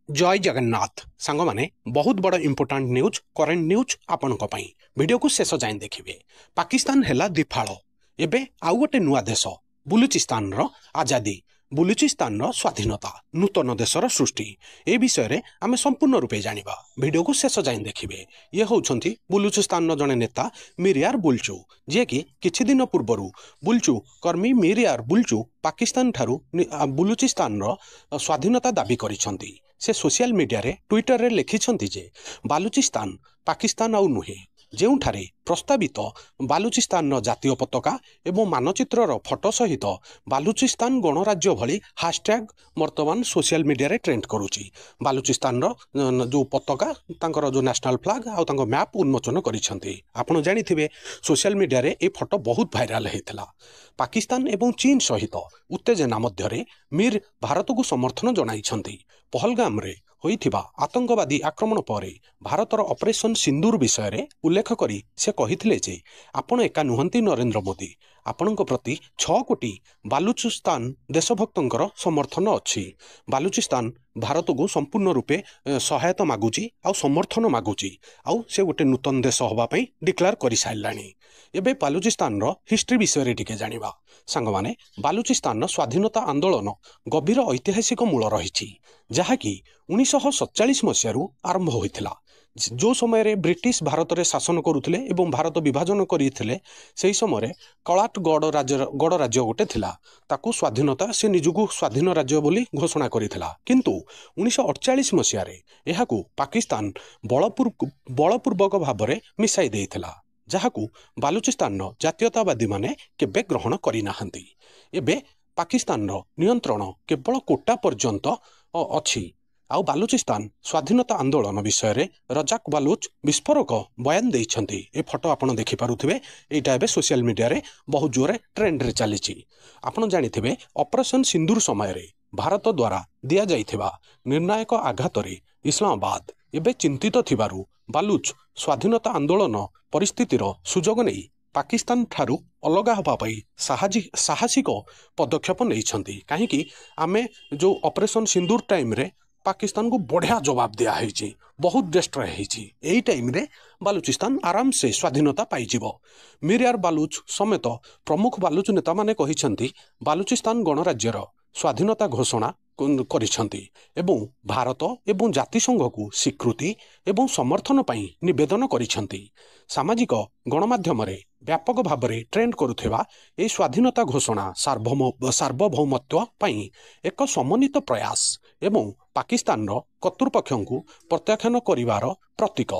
जय जगन्नाथ सांग माने बहुत बड़ इंपोर्टाट न्यूज करेन्ट न्यूज आपण वीडियो को शेष जाए देखिए। पाकिस्तान हैला दिफाल एबे आउ गोटे नुआ देश बलूचिस्तान रो आजादी बलूचिस्तान रो स्वाधीनता नूतन देशर सृष्टि ए विषय रे आमे संपूर्ण रूपे जानिबा। वीडियो को शेष जाए देखिए। ये होउछंती बलूचिस्तान रो जने नेता मिरियार बुलचू जे कि किछि दिन पूर्वरु बुलचू कर्मी मिरियार बुलचू पाकिस्तान ठारू बलूचिस्तान रो स्वाधीनता दाबी करिसंती। से सोशल मीडिया रे ट्विटर रे लिखिछंती जे बालूचिस्तान पाकिस्तान आउ नुहे जेउठारे प्रस्तावित बालूचिस्तान जातीय पताका एवं मानचित्र फोटो सहित बालूचिस्तान गणराज्य भली हाशटैग वर्तमान सोशल मीडिया रे ट्रेंड करुची। बालूचिस्तान जो पताका तांकर जो नेशनल फ्लैग आउ तांको मैप उन्मोचन करिसंती। आपण जानिथिबे सोशल मीडिया रे ए फोटो बहुत वायरल हेतला। पाकिस्तान एवं चीन सहित उत्तेजना मध्यरे मीर भारत को समर्थन जणाइछंती। पहलगाम रे होइथिबा आतंकवादी आक्रमण पर भारतर ऑपरेशन सिंदूर विषय रे उल्लेख करी से कहिथिले जे आपण एका नुहंती नरेंद्र मोदी आपणक प्रति 6 कोटी बालूचिस्तान देशभक्तंकर समर्थन अछि। बालूचिस्तान भारत को संपूर्ण रूपे सहायता मागुची आ समर्थन मागुची आ से गोटे नूतन देश होबा पई डिक्लेयर करि साइलानी। एबे बालूचिस्तान रो हिस्ट्री विषय रे टिके जानिबा। सांग माने बालूचिस्तान स्वाधीनता आंदोलन गभीर ऐतिहासिक मूल रही जहाँकि 1947 मसीह आरंभ होइथिला। जो समय रे ब्रिटिश भारत रे शासन करुथिले एवं भारत विभाजन करिथिले सेही समय कलाट गड़ राज्य गोटे थिला ताकू स्वाधीनता से निजुगु स्वाधीन राज्य बोली घोषणा करिथिला। किंतु 1948 मसीह रे एहाकू पाकिस्तान बलपूर्वक भाव में मिसाई देइथिला जहाँकू बालूचिस्तान जातीयतावादी माने केबे ग्रहण करि नाहंती। एबे पाकिस्तान नियंत्रण केवल कोटा पर्यंत अछि। आउ बालूचिस्तान स्वाधीनता आंदोलन विषय रे रजाक बालूच विस्फोरक बयान देइछंती। ए फोटो आपण देखि पारुथिबे। एटा एबे सोशल मीडिया रे बहुत जोरे ट्रेंड रे चलीछि। आपण जानिथिबे ऑपरेशन सिंदूर समय रे भारत द्वारा दिया जाइथिबा निर्णायक आघात रे इस्लामाबाद एबे चिंतित थिबारु बालूच स्वाधीनता आंदोलन परिस्थितिर सुजोग नहीं पाकिस्तान ठारू अलग हवा पाई साहसिक पदक्षेप नहीं। कहीं आमे जो ऑपरेशन सिंदूर टाइम रे पाकिस्तान को बढ़िया जवाब दिया है, बहुत डिस्ट्रॉय है। टाइम रे बालूचिस्तान आराम से स्वाधीनता पाइजिवो। मिरियार बालूच समेत प्रमुख बालूच नेता माने कहिसंती बालूचिस्तान गणराज्यर स्वाधीनता घोषणा करिसंती एवं भारत एवं जातिसंघ को स्वीकृति एवं समर्थन पाई निवेदन करिसंती। सामाजिक गणमाध्यम रे व्यापक भाव में ट्रेंड करुथिबा ए स्वाधीनता घोषणा सार्वभौमत्व पाई एक समन्वित प्रयास एवं पाकिस्तान कर्तृपक्ष को प्रत्याख्यान करिवार प्रतीक।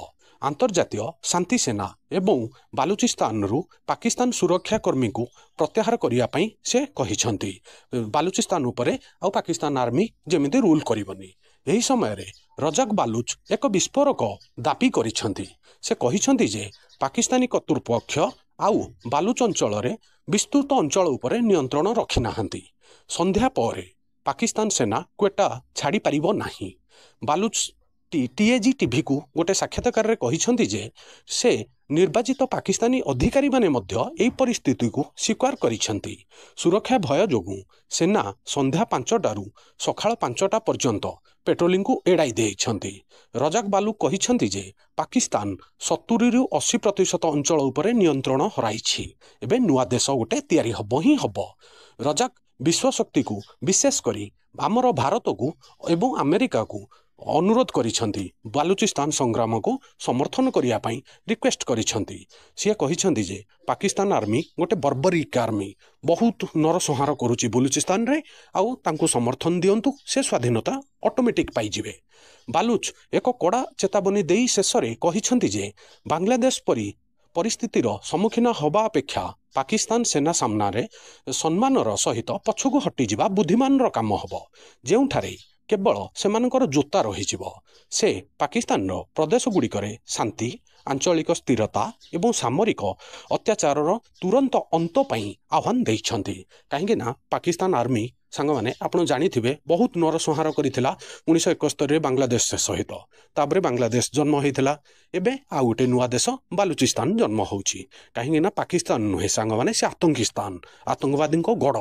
अंतर्जातीय शांति सेना एवं बालूचिस्तान रु पाकिस्तान सुरक्षा कर्मी को प्रत्याहार करिया पई से कहिसंती। बालूचिस्तान उपरे आ पाकिस्तान आर्मी जेमिति रूल करिवनी। एही समय रे रजाक बालूच एक विस्फोरक दाबी करिसंती। से कहिसंती जे पाकिस्तानी कर्तृपक्ष आउ बालूच अंचल रे विस्तृत अंचल उपरे नियंत्रण रखि नाहंती। संध्या परे पाकिस्तान सेना क्वेटा छाड़ी पारिबो नाही। बालूच टीएजी टीवी को गोटे साक्षात्कार रे कहिसंती जे से निर्वाचित पाकिस्तानी अधिकारी माने मध्य एई परिस्थिति को स्वीकार करिसंती। सुरक्षा भय जोगु सेना संध्या 5टारू सकाळ 5टा पर्यंत पेट्रोलिंग को एड़ाई देइछंती। रजाक बालू कहिसंती जे पाकिस्तान 70 रु 80% अंचल उपरे नियंत्रण हराइछि। एबे नुआ देश गोटे तयारी हबो ही हबो। रजाक विश्व शक्ति को विशेष करी आमर भारत को एवं अमेरिका को अनुरोध करिसंती बालूचिस्तान संग्राम को समर्थन करिया पई रिक्वेस्ट करिसंती। से कहिसंती जे पाकिस्तान आर्मी गोटे बर्बरिक आर्मी बहुत नरसंहार करुची बलूचिस्तान रे आउ तांको समर्थन दियंतु से स्वाधीनता ऑटोमेटिक पाइजिवे। बालूच एक कड़ा चेतावनी देई शेषरे कहिसंती जे बांग्लादेश परी परिस्थितिर सम्मुखीन हवा अपेक्षा पाकिस्तान सेना सामना रे सम्मानर सहित पछकु हटि जिबा बुद्धिमान काम हबो। जेउठारे केवल सेमानकर जोता रहिजिवो। से पाकिस्तान प्रदेश गुड़िकरे शांति आंचलिक स्थिरता एवं सामरिक अत्याचार तुरंत अंत पाई आह्वान देइछंती। कहीं ना पाकिस्तान आर्मी सांग माने आपण जानिथिबे बहुत नरसंहार करिथिला 1971 रे बांग्लादेश सहित। ताबरे बांग्लादेश जन्म होइथिला। एबे आ गोटे नुआ देश बालूचिस्तान जन्म होउची। कहीं ना पाकिस्तान नुहे सांग माने से आतंकिस्तान आतंकवादी गड़।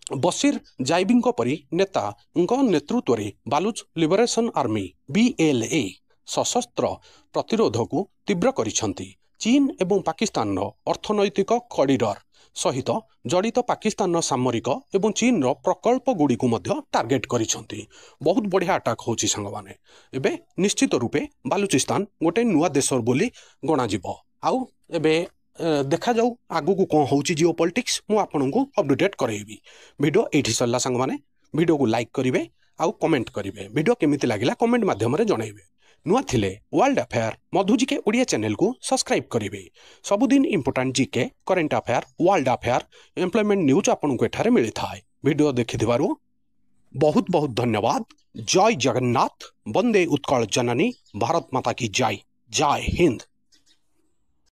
बसीर जाइबिंग परी नेता नेतृत्व में बालूच लिबरेशन आर्मी BLA सशस्त्र प्रतिरोध को तीव्र करिसेंती। चीन एवं पाकिस्तान अर्थनैतिक कॉरिडोर सहित जड़ित पाकिस्तान सामरिक एवं चीन प्रकल्प गुड़ी को टार्गेट करिसेंती। बहुत बढ़िया अटैक होची संग माने। एबे निश्चित रूपे बालूचिस्तान गोटे नुआ देश बोली गणा जिवो। आउ एबे देखा जाऊ आगु को कौन होची जियो पॉलिटिक्स मु आपनकु अपडेट करैबी। वीडियो एठी सरला संग माने। वीडियो को लाइक करिवे आउ कमेंट करिवे। वीडियो केमिति लागिला कमेंट माध्यम रे जणाइबे। नुआ थिले वर्ल्ड अफेयर मधु जीके ओडिया चैनल को सब्सक्राइब करिवे। सबुदिन important GK current affair world affair employment news आपनकु एठारे मिली थाए। वीडियो देखिथिबारु बहुत बहुत धन्यवाद। जय जगन्नाथ। वंदे उत्कल जननी। भारत माता की जय। जय हिंद।